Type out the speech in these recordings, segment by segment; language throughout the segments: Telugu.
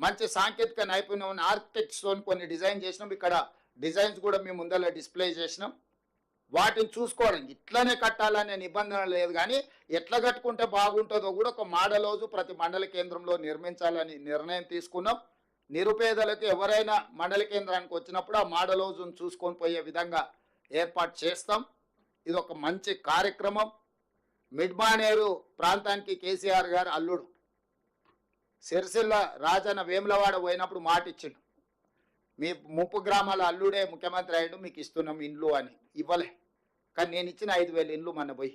మంచి సాంకేతిక నైపుణ్యం ఉన్న ఆర్కిటెక్ట్స్తో కొన్ని డిజైన్ చేసినాం. ఇక్కడ డిజైన్స్ కూడా మేము ముందర డిస్ప్లే చేసినాం. వాటిని చూసుకోవడం ఇట్లనే కట్టాలనే నిబంధన లేదు, కానీ ఎట్లా కట్టుకుంటే బాగుంటుందో కూడా ఒక మోడల్ హౌస్ ప్రతి మండల కేంద్రంలో నిర్మించాలని నిర్ణయం తీసుకున్నాం. నిరుపేదలకు ఎవరైనా మండల కేంద్రానికి వచ్చినప్పుడు ఆ మోడల్ హౌస్ను చూసుకొని పోయే విధంగా ఏర్పాటు చేస్తాం. ఇది ఒక మంచి కార్యక్రమం. మిడ్మానేరు ప్రాంతానికి కేసీఆర్ గారు అల్లుడు. సిరిసిల్ల రాజన్న వేములవాడ పోయినప్పుడు మాట ఇచ్చిండు, మీ 30 గ్రామాల అల్లుడే ముఖ్యమంత్రి అయ్యిండు, మీకు ఇస్తున్నాం ఇండ్లు అని. ఇవ్వలే, కానీ నేను ఇచ్చిన 5,000 ఇండ్లు మన పోయి.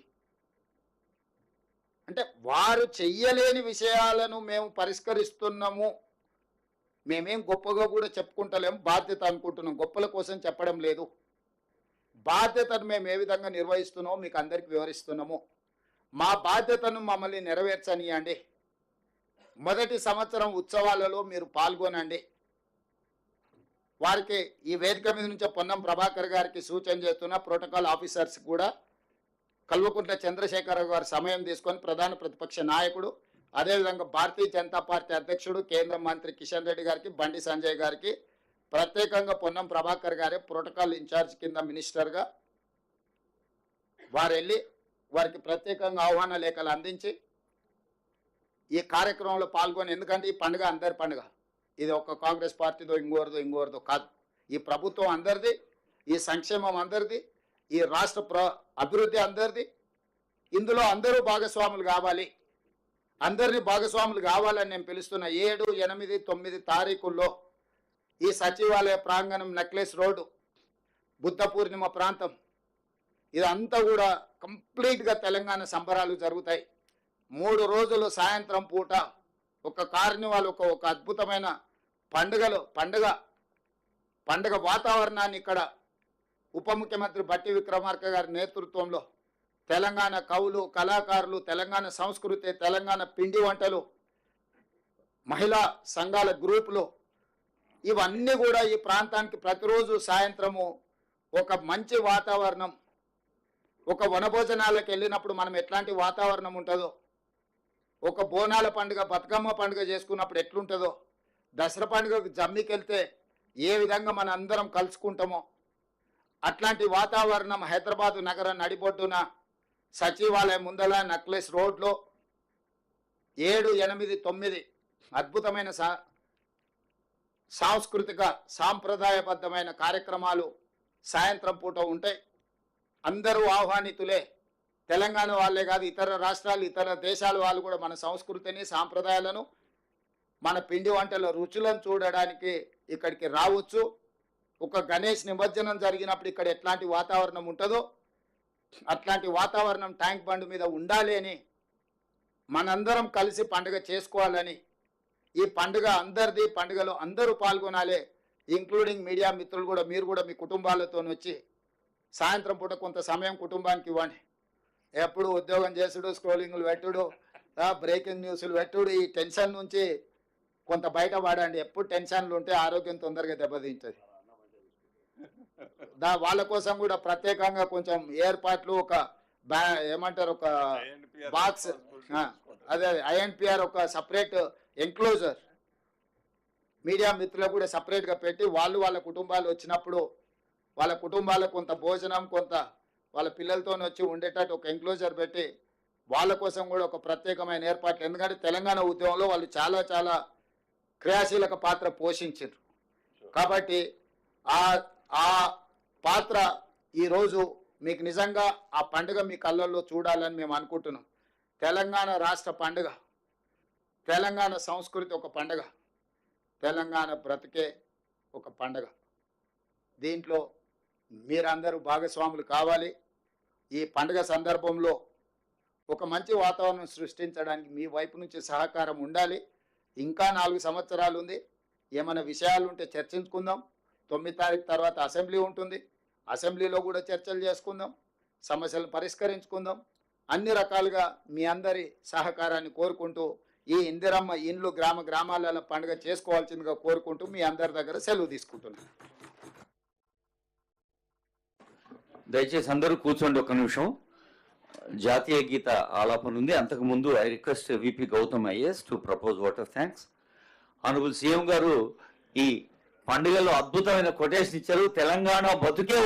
అంటే వారు చెయ్యలేని విషయాలను మేము పరిష్కరిస్తున్నాము. మేమేం గొప్పగా కూడా చెప్పుకుంటలేము, బాధ్యత అనుకుంటున్నాం. గొప్పల కోసం చెప్పడం లేదు. బాధ్యతను మేము ఏ విధంగా నిర్వహిస్తున్నామో మీకు అందరికీ వివరిస్తున్నాము. మా బాధ్యతను మమ్మల్ని నెరవేర్చనియండి. మొదటి సంవత్సరం ఉత్సవాలలో మీరు పాల్గొనండి. వారికి ఈ వేదిక మీద నుంచే పొన్నం ప్రభాకర్ గారికి సూచన చేస్తున్న ప్రోటోకాల్ ఆఫీసర్స్ కూడా కల్వకుంట్ల చంద్రశేఖరరావు గారు సమయం తీసుకొని ప్రధాన ప్రతిపక్ష నాయకుడు, అదేవిధంగా భారతీయ జనతా పార్టీ అధ్యక్షుడు కేంద్ర మంత్రి కిషన్ రెడ్డి గారికి, బండి సంజయ్ గారికి, ప్రత్యేకంగా పొన్నం ప్రభాకర్ గారే ప్రోటోకాల్ ఇన్ఛార్జ్ కింద మినిస్టర్గా వారు వెళ్ళి వారికి ప్రత్యేకంగా ఆహ్వాన లేఖలు అందించి ఈ కార్యక్రమంలో పాల్గొని, ఎందుకంటే ఈ పండుగ అందరి పండుగ, ఇది ఒక కాంగ్రెస్ పార్టీదో ఇంకోరిదో కాదు. ఈ ప్రభుత్వం అందరిది, ఈ సంక్షేమం అందరిది, ఈ రాష్ట్ర అభివృద్ధి అందరిది. ఇందులో అందరూ భాగస్వాములు కావాలి. అందరినీ భాగస్వాములు కావాలని నేను పిలుస్తున్న 7, 8, 9 తారీఖుల్లో ఈ సచివాలయ ప్రాంగణం, నెక్లెస్ రోడ్డు, బుద్ధ పూర్ణిమ ప్రాంతం, ఇదంతా కూడా కంప్లీట్గా తెలంగాణ సంబరాలు జరుగుతాయి. 3 రోజులు సాయంత్రం పూట ఒక కార్నివాల్, ఒక అద్భుతమైన పండుగ వాతావరణాన్ని ఇక్కడ ఉప ముఖ్యమంత్రి బట్టి విక్రమార్క గారి నేతృత్వంలో తెలంగాణ కవులు, కళాకారులు, తెలంగాణ సంస్కృతి, తెలంగాణ పిండి వంటలు, మహిళా సంఘాల గ్రూపులు, ఇవన్నీ కూడా ఈ ప్రాంతానికి ప్రతిరోజు సాయంత్రము ఒక మంచి వాతావరణం. ఒక వనభోజనాలకు వెళ్ళినప్పుడు మనం ఎట్లాంటి వాతావరణం ఉంటుందో, ఒక బోనాల పండుగ, బతుకమ్మ పండుగ చేసుకున్నప్పుడు ఎట్లుంటుందో, దసరా పండుగకు జమ్మికి వెళ్తే ఏ విధంగా మన అందరం కలుసుకుంటామో అట్లాంటి వాతావరణం హైదరాబాదు నగరం నడిబొడ్డున సచివాలయం ముందల నెక్లెస్ రోడ్లో 7, 8, 9 అద్భుతమైన సాంస్కృతిక సాంప్రదాయబద్ధమైన కార్యక్రమాలు సాయంత్రం పూట ఉంటాయి. అందరూ ఆహ్వానితులే. తెలంగాణ వాళ్ళే కాదు, ఇతర రాష్ట్రాలు, ఇతర దేశాల వాళ్ళు కూడా మన సంస్కృతిని, సాంప్రదాయాలను, మన పిండి వంటల రుచులను చూడడానికి ఇక్కడికి రావచ్చు. ఒక గణేష్ నిమజ్జనం జరిగినప్పుడు ఇక్కడ ఎట్లాంటి వాతావరణం ఉంటుందో అట్లాంటి వాతావరణం ట్యాంక్ బండ్ మీద ఉండాలి అని, మనందరం కలిసి పండుగ చేసుకోవాలని, ఈ పండుగ అందరిది, పండుగలో అందరూ పాల్గొనాలి, ఇంక్లూడింగ్ మీడియా మిత్రులు కూడా. మీరు కూడా మీ కుటుంబాలతో వచ్చి సాయంత్రం పూట కొంత సమయం కుటుంబానికి ఇవ్వండి. ఎప్పుడు ఉద్యోగం చేసుడు, స్క్రోలింగ్లు పెట్టుడు, బ్రేకింగ్ న్యూస్లు పెట్టుడు, ఈ టెన్షన్ నుంచి కొంత బయట పడండి. ఎప్పుడు టెన్షన్లు ఉంటే ఆరోగ్యం తొందరగా దెబ్బతింటుంది. వాళ్ళ కోసం కూడా ప్రత్యేకంగా కొంచెం ఏర్పాట్లు, ఒక ఏమంటారు, ఒక బాక్స్, అదే INPR ఒక సపరేట్ ఎంక్లోజర్ మీడియా మిత్రులకు కూడా సపరేట్గా పెట్టి, వాళ్ళ కుటుంబాలు వచ్చినప్పుడు వాళ్ళ కుటుంబాలకు కొంత భోజనం, కొంత వాళ్ళ పిల్లలతో వచ్చి ఉండేటట్టు ఒక ఎంక్లోజర్ పెట్టి వాళ్ళ కోసం కూడా ఒక ప్రత్యేకమైన ఏర్పాట్లు. ఎందుకంటే తెలంగాణ ఉద్యమంలో వాళ్ళు చాలా చాలా క్రియాశీలక పాత్ర పోషించారు. కాబట్టి ఆ పాత్ర ఈరోజు మీకు నిజంగా ఆ పండుగ మీ కళ్ళల్లో చూడాలని మేము అనుకుంటున్నాం. తెలంగాణ రాష్ట్ర పండుగ, తెలంగాణ సంస్కృతి ఒక పండుగ, తెలంగాణ బ్రతికే ఒక పండుగ. దీంట్లో మీరందరూ భాగస్వాములు కావాలి. ఈ పండుగ సందర్భంలో ఒక మంచి వాతావరణం సృష్టించడానికి మీ వైపు నుంచి సహకారం ఉండాలి. ఇంకా 4 సంవత్సరాలు ఉంది. ఏమైనా విషయాలు ఉంటే చర్చించుకుందాం. 9 తారీఖు తర్వాత అసెంబ్లీ ఉంటుంది. అసెంబ్లీలో కూడా చర్చలు చేసుకుందాం, సమస్యలను పరిష్కరించుకుందాం. అన్ని రకాలుగా మీ అందరి సహకారాన్ని కోరుకుంటూ ఈ ఇందిరమ్మ ఇండ్లు గ్రామాలలో పండుగ చేసుకోవాల్సిందిగా కోరుకుంటూ మీ అందరి దగ్గర సెలవు తీసుకుంటున్నాను. దయచేసి అందరూ కూర్చోండి ఒక నిమిషం. జాతీయ గీత ఆలాపన ఉంది. అంతకుముందు I request VP Gautam IAS to propose what of thanks. Honourable CM గారు ఈ పండుగలో అద్భుతమైన కొటేషన్ ఇచ్చారు. తెలంగాణ బతుకే